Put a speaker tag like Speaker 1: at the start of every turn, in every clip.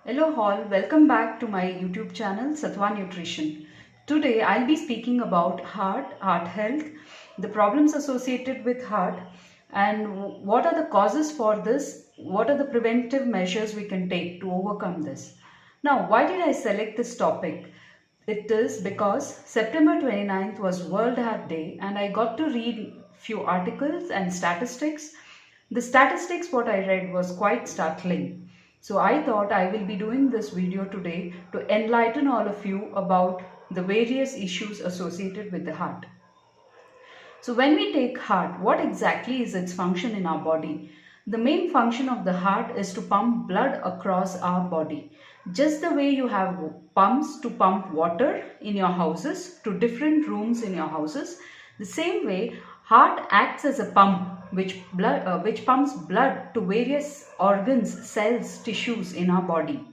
Speaker 1: Hello all, welcome back to my YouTube channel Sattva Nutrition. Today I'll be speaking about heart health, the problems associated with heart, and what are the causes for this, what are the preventive measures we can take to overcome this. Now, why did I select this topic? It is because September 29th was World Heart Day and I got to read few articles and statistics. The statistics what I read was quite startling. So I thought I will be doing this video today to enlighten all of you about the various issues associated with the heart. So when we take heart, what exactly is its function in our body? The main function of the heart is to pump blood across our body. Just the way you have pumps to pump water in your houses to different rooms in your houses, the same way heart acts as a pump which pumps blood to various organs, cells, tissues in our body.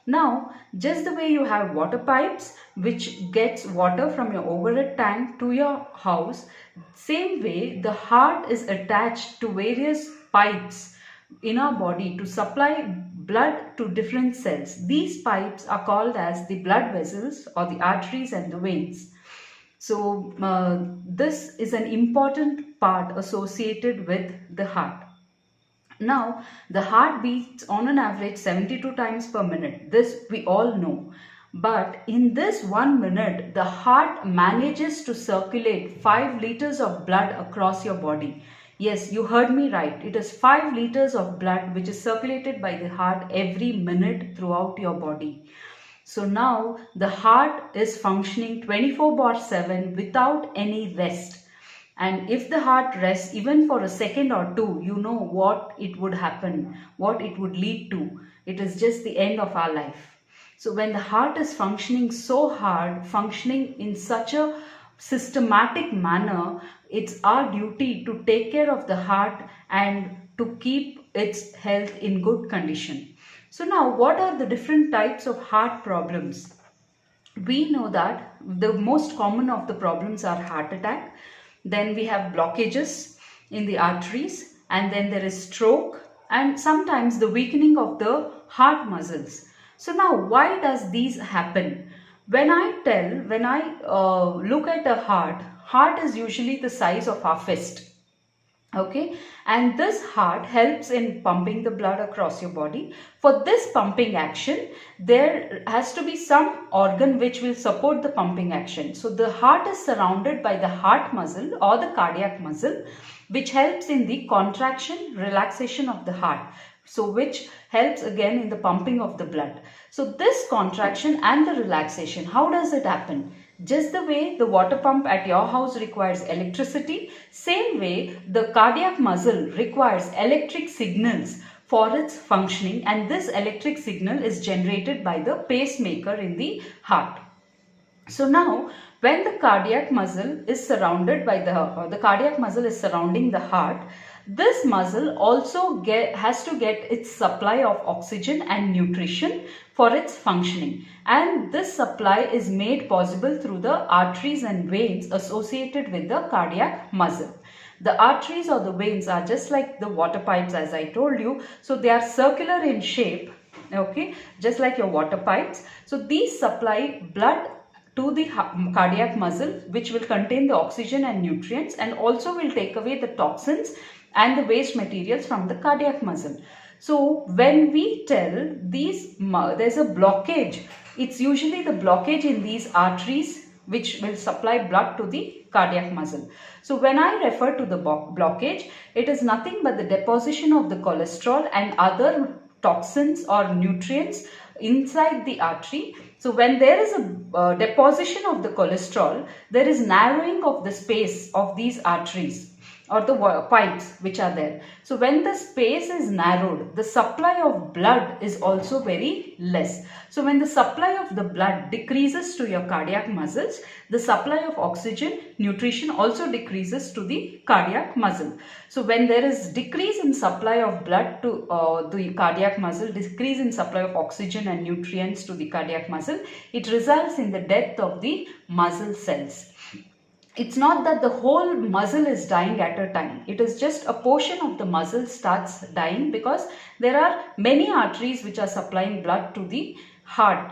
Speaker 1: Now, just the way you have water pipes which gets water from your overhead tank to your house, same way the heart is attached to various pipes in our body to supply blood to different cells. These pipes are called as the blood vessels or the arteries and the veins. So, this is an important part associated with the heart. Now, the heart beats on an average 72 times per minute. This we all know. But in this 1 minute, the heart manages to circulate 5 liters of blood across your body. Yes, you heard me right. It is 5 liters of blood which is circulated by the heart every minute throughout your body. So now the heart is functioning 24/7 without any rest. And if the heart rests even for a second or two, you know what it would happen, what it would lead to. It is just the end of our life. So when the heart is functioning so hard, functioning in such a systematic manner, it's our duty to take care of the heart and to keep its health in good condition. So now, what are the different types of heart problems? We know that the most common of the problems are heart attack. Then we have blockages in the arteries, and then there is stroke and sometimes the weakening of the heart muscles. So now, why does these happen? When I look at a heart is usually the size of our fist. Okay, and this heart helps in pumping the blood across your body. For this pumping action, there has to be some organ which will support the pumping action. So the heart is surrounded by the heart muscle or the cardiac muscle, which helps in the contraction, relaxation of the heart. So which helps again in the pumping of the blood. So this contraction and the relaxation, how does it happen? Just the way the water pump at your house requires electricity, same way the cardiac muscle requires electric signals for its functioning, and this electric signal is generated by the pacemaker in the heart. So now when the cardiac muscle is surrounded by the cardiac muscle is surrounding the heart, this muscle also has to get its supply of oxygen and nutrition for its functioning, and this supply is made possible through the arteries and veins associated with the cardiac muscle. The arteries or the veins are just like the water pipes, as I told you. So they are circular in shape, okay, just like your water pipes. So these supply blood to the cardiac muscle, which will contain the oxygen and nutrients, and also will take away the toxins and the waste materials from the cardiac muscle. So when we tell these, there's a blockage, it's usually the blockage in these arteries which will supply blood to the cardiac muscle. So when I refer to the blockage, it is nothing but the deposition of the cholesterol and other toxins or nutrients inside the artery. So when there is a deposition of the cholesterol, there is narrowing of the space of these arteries or the pipes which are there. So when the space is narrowed, the supply of blood is also very less. So when the supply of the blood decreases to your cardiac muscles, the supply of oxygen, nutrition also decreases to the cardiac muscle. So when there is decrease in supply of blood to the cardiac muscle, decrease in supply of oxygen and nutrients to the cardiac muscle, it results in the death of the muscle cells. it's not that the whole muscle is dying at a time. It is just a portion of the muscle starts dying, because there are many arteries which are supplying blood to the heart,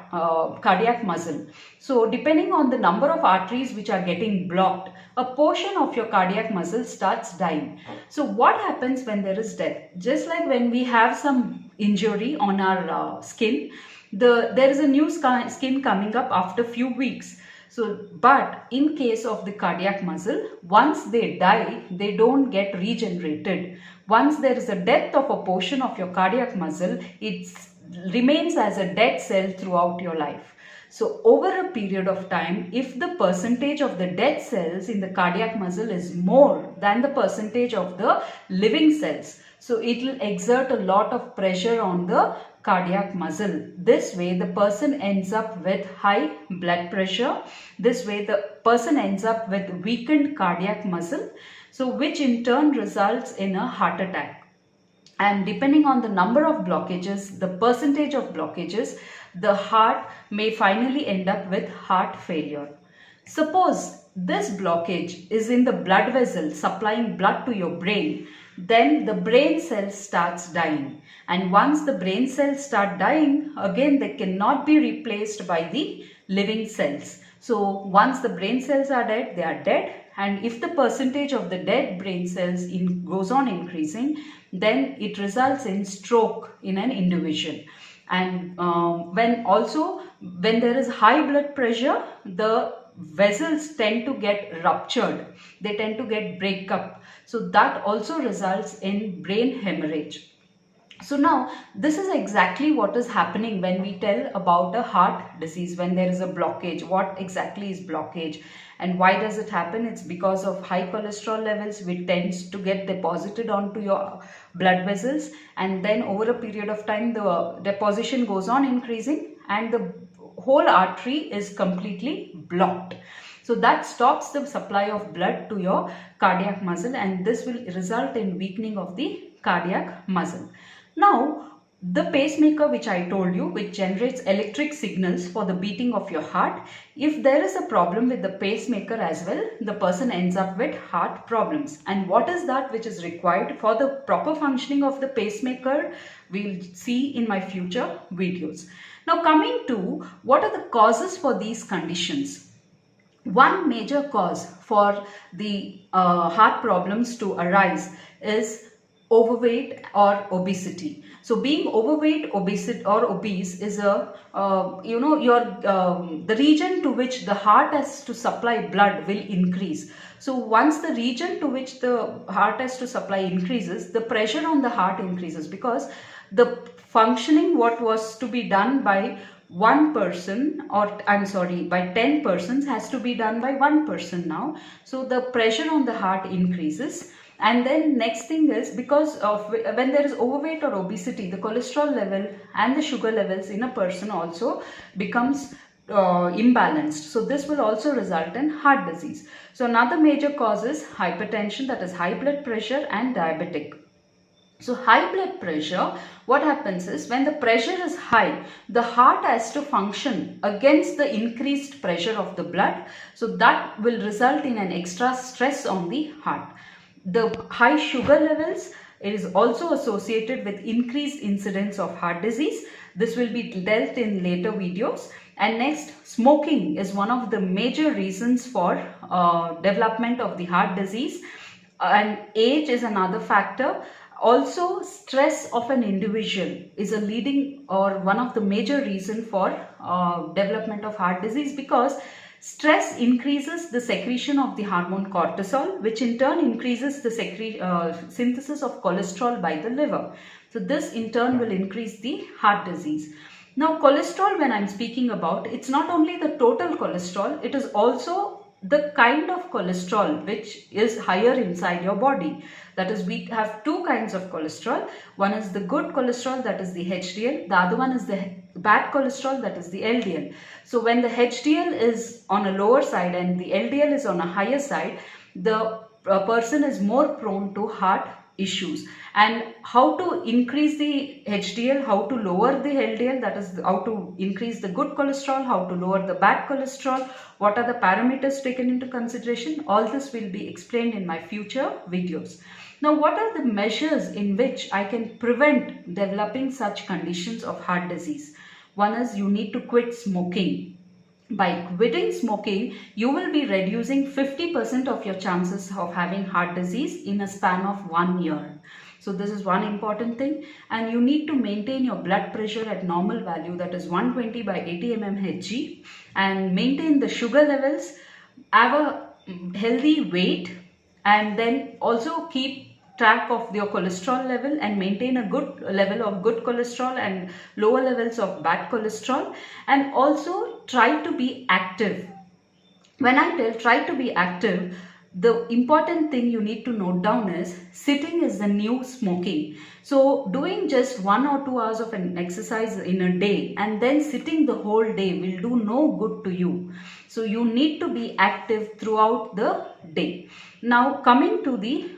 Speaker 1: cardiac muscle. So depending on the number of arteries which are getting blocked, a portion of your cardiac muscle starts dying. So what happens when there is death? Just like when we have some injury on our skin, there is a new skin coming up after few weeks. So, but in case of the cardiac muscle, once they die, they don't get regenerated. Once there is a death of a portion of your cardiac muscle, it remains as a dead cell throughout your life. So, over a period of time, if the percentage of the dead cells in the cardiac muscle is more than the percentage of the living cells, so it will exert a lot of pressure on the cardiac muscle. This way the person ends up with high blood pressure. This way the person ends up with weakened cardiac muscle, so which in turn results in a heart attack. And depending on the number of blockages, the percentage of blockages, the heart may finally end up with heart failure. Suppose this blockage is in the blood vessel supplying blood to your brain, then the brain cells starts dying. And once the brain cells start dying, again they cannot be replaced by the living cells. So once the brain cells are dead, they are dead. And if the percentage of the dead brain cells goes on increasing, then it results in stroke in an individual. And when there is high blood pressure, the vessels tend to get ruptured. They tend to get break up. So that also results in brain hemorrhage. So now this is exactly what is happening when we tell about a heart disease, when there is a blockage. What exactly is blockage and why does it happen? It's because of high cholesterol levels, which tends to get deposited onto your blood vessels, and then over a period of time the deposition goes on increasing and the whole artery is completely blocked. So that stops the supply of blood to your cardiac muscle, and this will result in weakening of the cardiac muscle. Now, the pacemaker which I told you, which generates electric signals for the beating of your heart, if there is a problem with the pacemaker as well, the person ends up with heart problems. And what is that which is required for the proper functioning of the pacemaker, we'll see in my future videos. Now coming to what are the causes for these conditions. One major cause for the heart problems to arise is overweight or obesity. So being overweight, obese is a the region to which the heart has to supply blood will increase. So once the region to which the heart has to supply increases, the pressure on the heart increases, because the functioning what was to be done by one person, or I'm sorry, by 10 persons has to be done by one person now. So the pressure on the heart increases. And then next thing is, because of when there is overweight or obesity, the cholesterol level and the sugar levels in a person also becomes imbalanced. So this will also result in heart disease. So another major cause is hypertension, that is high blood pressure, and diabetic. So high blood pressure, what happens is when the pressure is high, the heart has to function against the increased pressure of the blood. So that will result in an extra stress on the heart. The high sugar levels is also associated with increased incidence of heart disease. This will be dealt in later videos. And next, smoking is one of the major reasons for development of the heart disease. And age is another factor. Also, stress of an individual is a leading or one of the major reason for development of heart disease, because stress increases the secretion of the hormone cortisol, which in turn increases the synthesis of cholesterol by the liver. So this in turn will increase the heart disease. Now cholesterol, when I'm speaking about, it's not only the total cholesterol, it is also the kind of cholesterol which is higher inside your body. That is, we have two kinds of cholesterol. One is the good cholesterol, that is the HDL. The other one is the bad cholesterol, that is the LDL. So when the HDL is on a lower side and the LDL is on a higher side, the person is more prone to heart issues, and how to increase the HDL, how to lower the LDL, that is how to increase the good cholesterol, how to lower the bad cholesterol, what are the parameters taken into consideration. All this will be explained in my future videos. Now, what are the measures in which I can prevent developing such conditions of heart disease? One is you need to quit smoking. By quitting smoking, you will be reducing 50% of your chances of having heart disease in a span of 1 year. So this is one important thing. And you need to maintain your blood pressure at normal value, that is 120 by 80 mmHg, and maintain the sugar levels, have a healthy weight, and then also keep track of your cholesterol level and maintain a good level of good cholesterol and lower levels of bad cholesterol, and also try to be active. When I tell try to be active, the important thing you need to note down is sitting is the new smoking. So doing just 1 or 2 hours of an exercise in a day and then sitting the whole day will do no good to you. So you need to be active throughout the day. Now coming to the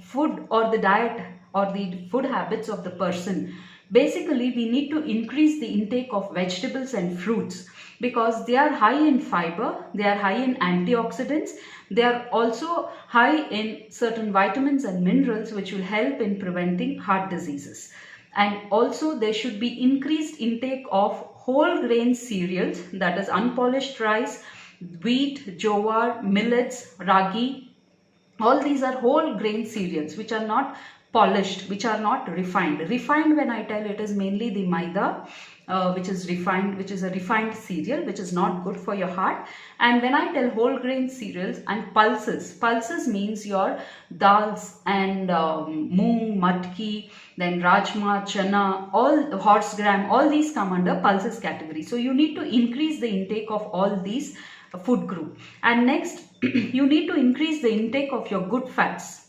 Speaker 1: food or the diet or the food habits of the person. Basically, we need to increase the intake of vegetables and fruits because they are high in fiber, they are high in antioxidants, they are also high in certain vitamins and minerals which will help in preventing heart diseases. And also there should be increased intake of whole grain cereals, that is unpolished rice, wheat, jowar, millets, ragi. All these are whole grain cereals which are not polished, which are not refined. Refined, when I tell, it is mainly the maida, which is refined, which is a refined cereal, which is not good for your heart. And when I tell whole grain cereals and pulses, pulses means your dals and moong, matki, then rajma, chana, all horse gram, all these come under pulses category. So you need to increase the intake of all these food group. And next, you need to increase the intake of your good fats.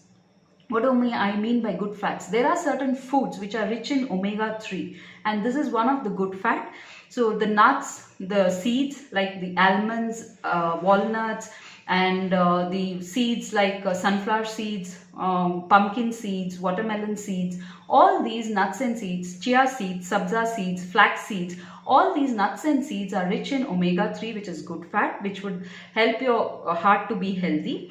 Speaker 1: What do I mean by good fats? There are certain foods which are rich in omega-3, and this is one of the good fat. So the nuts, the seeds like the almonds, walnuts, and the seeds like sunflower seeds, pumpkin seeds, watermelon seeds, all these nuts and seeds, chia seeds, sabza seeds, flax seeds, all these nuts and seeds are rich in omega-3, which is good fat, which would help your heart to be healthy.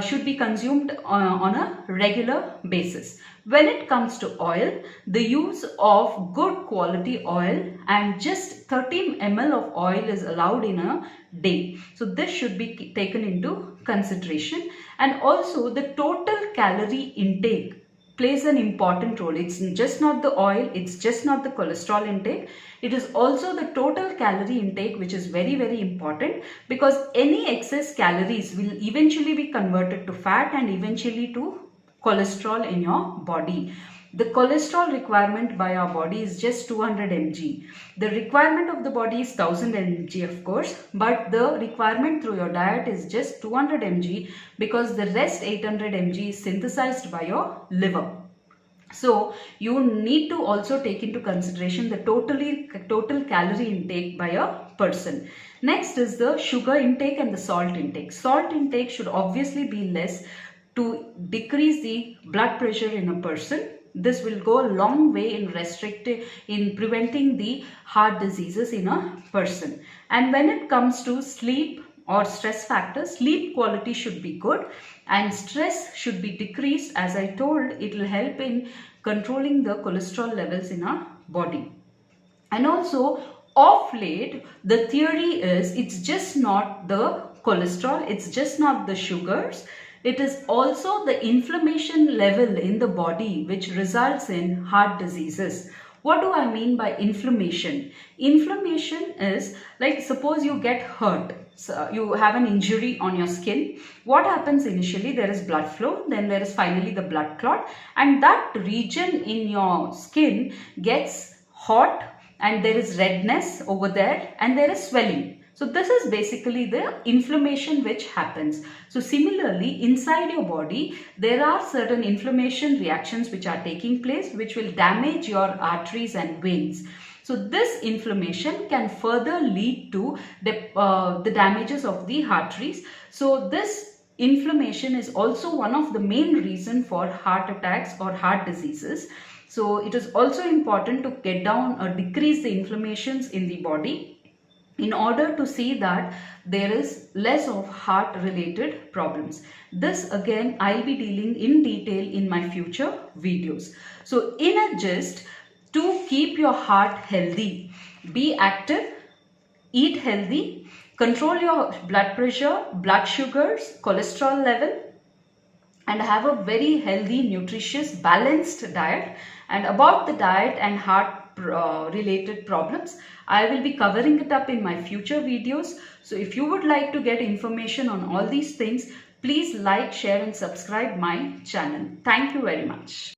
Speaker 1: Should be consumed on a regular basis. When it comes to oil, the use of good quality oil and just 30 ml of oil is allowed in a day. So this should be taken into consideration. And also the total calorie intake plays an important role. It's just not the oil, it's just not the cholesterol intake. It is also the total calorie intake, which is very, very important, because any excess calories will eventually be converted to fat and eventually to cholesterol in your body. The cholesterol requirement by our body is just 200 mg. The requirement of the body is 1000 mg, of course, but the requirement through your diet is just 200 mg because the rest 800 mg is synthesized by your liver. So you need to also take into consideration the total calorie intake by a person. Next is the sugar intake and the salt intake. Salt intake should obviously be less to decrease the blood pressure in a person. This will go a long way in preventing the heart diseases in a person. And when it comes to sleep or stress factors, sleep quality should be good and stress should be decreased. As I told, it will help in controlling the cholesterol levels in our body. And also, of late, the theory is it's just not the cholesterol, it's just not the sugars. It is also the inflammation level in the body which results in heart diseases. What do I mean by inflammation? Inflammation is like, suppose you get hurt. So you have an injury on your skin. What happens initially? There is blood flow, then there is finally the blood clot, and that region in your skin gets hot and there is redness over there and there is swelling. So this is basically the inflammation which happens. So similarly, inside your body, there are certain inflammation reactions which are taking place, which will damage your arteries and veins. So this inflammation can further lead to the damages of the arteries. So this inflammation is also one of the main reason for heart attacks or heart diseases. So it is also important to get down or decrease the inflammations in the body in order to see that there is less of heart related problems. This again I'll be dealing in detail in my future videos. So in a gist, to keep your heart healthy, be active, eat healthy, control your blood pressure, blood sugars, cholesterol level, and have a very healthy, nutritious, balanced diet. And about the diet and heart related problems, I will be covering it up in my future videos. So if you would like to get information on all these things, please like, share and subscribe my channel. Thank you very much.